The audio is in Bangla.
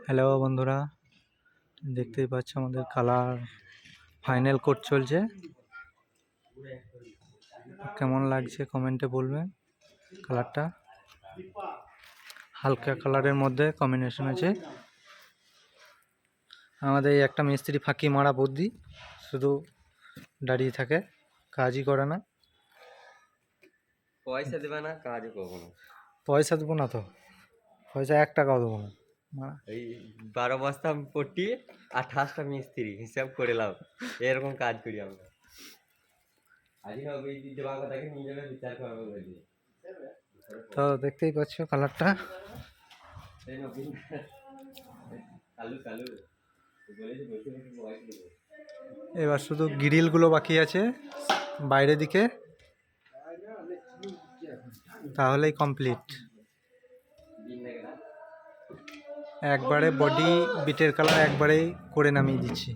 হ্যালো বন্ধুরা, দেখতেই পাচ্ছ আমাদের কালার ফাইনাল কোট চলছে। কেমন লাগছে কমেন্টে বলবেন। কালারটা হালকা কালারের মধ্যে কম্বিনেশন আছে। আমাদের এই একটা মিস্ত্রি ফাঁকি মারা বুদ্ধি, শুধু দাঁড়িয়ে থাকে, কাজই করে না। পয়সা দেবে না, কাজও করবো না। পয়সা দেবো না তো, পয়সা 1 টাকাও দেবো না। এই 12 বস্তা পট্টি 28টা মিস্ত্রি হিসাব করে লাও, এরকম কাজ করি আমরা। আজকে ওই দিবাগতাকে নিয়ে যাবে, বিচার করবে বলি। তো দেখতেই পাচ্ছ কালারটা। কালু কালু বলেছে বসে বসে ভয় করবে। এবার শুধু গ্রিলগুলো বাকি আছে বাইরের দিকে, তাহলেই কমপ্লিট। একবারে বডি বিটের কালার একবারেই করে নামিয়ে দিচ্ছি।